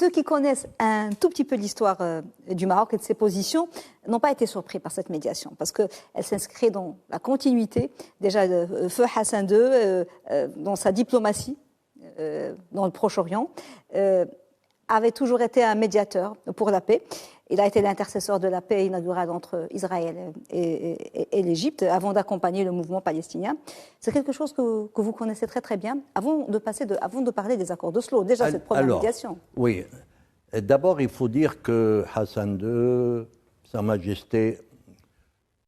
ceux qui connaissent un tout petit peu l'histoire du Maroc et de ses positions n'ont pas été surpris par cette médiation, parce qu'elle s'inscrit dans la continuité déjà de Feu Hassan II, dans sa diplomatie dans le Proche-Orient, avait toujours été un médiateur pour la paix. Il a été l'intercesseur de la paix inaugurale entre Israël et l'Égypte avant d'accompagner le mouvement palestinien. C'est quelque chose que vous connaissez très très bien. Avant de parler des accords d'Oslo, déjà cette première médiation. Oui. D'abord, il faut dire que Hassan II, Sa Majesté,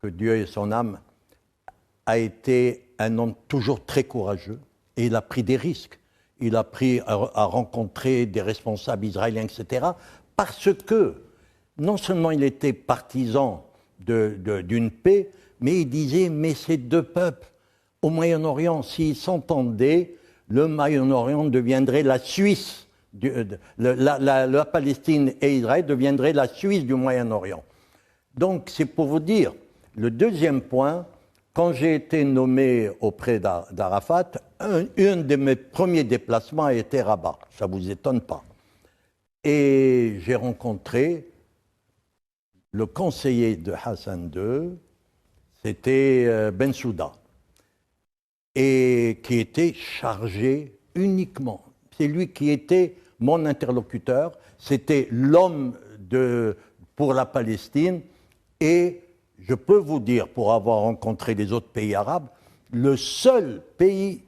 que Dieu ait son âme, a été un homme toujours très courageux et il a pris des risques. Il a pris à rencontrer des responsables israéliens, etc. Parce que non seulement il était partisan d'une paix, mais il disait, mais ces deux peuples au Moyen-Orient, s'ils s'entendaient, le Moyen-Orient deviendrait la Suisse, la Palestine et Israël deviendraient la Suisse du Moyen-Orient. Donc c'est pour vous dire, le deuxième point, quand j'ai été nommé auprès d'Arafat, un de mes premiers déplacements a été Rabat, ça ne vous étonne pas. Et j'ai rencontré le conseiller de Hassan II, c'était Bensouda, et qui était chargé uniquement. C'est lui qui était mon interlocuteur, c'était l'homme pour la Palestine, et je peux vous dire, pour avoir rencontré les autres pays arabes, le seul pays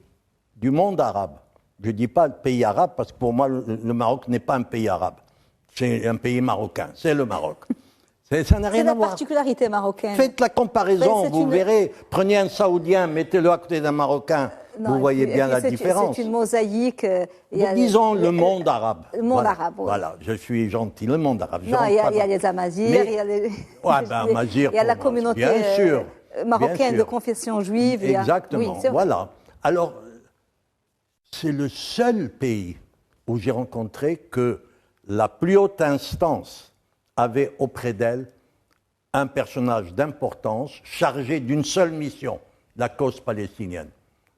du monde arabe, je ne dis pas le pays arabe parce que pour moi le Maroc n'est pas un pays arabe, c'est un pays marocain, c'est le Maroc. Ça n'a rien à voir. C'est la particularité marocaine. Faites la comparaison, vous verrez. Prenez un Saoudien, mettez-le à côté d'un Marocain, vous voyez bien la différence. C'est une mosaïque. Disons le monde arabe. Le monde arabe, oui. Voilà, je suis gentil, le monde arabe. Non, il y a les Amazirs, il y a les... Amazirs, il y a la communauté marocaine de confession juive. Exactement, voilà. Alors, c'est le seul pays où j'ai rencontré que la plus haute instance avait auprès d'elle un personnage d'importance chargé d'une seule mission, la cause palestinienne.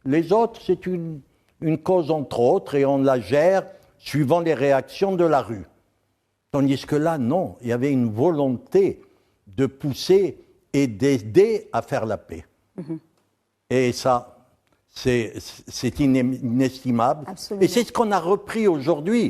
Les autres, c'est une cause entre autres et on la gère suivant les réactions de la rue. Tandis que là, non, il y avait une volonté de pousser et d'aider à faire la paix. Et ça, c'est inestimable. Absolument. Et c'est ce qu'on a repris aujourd'hui.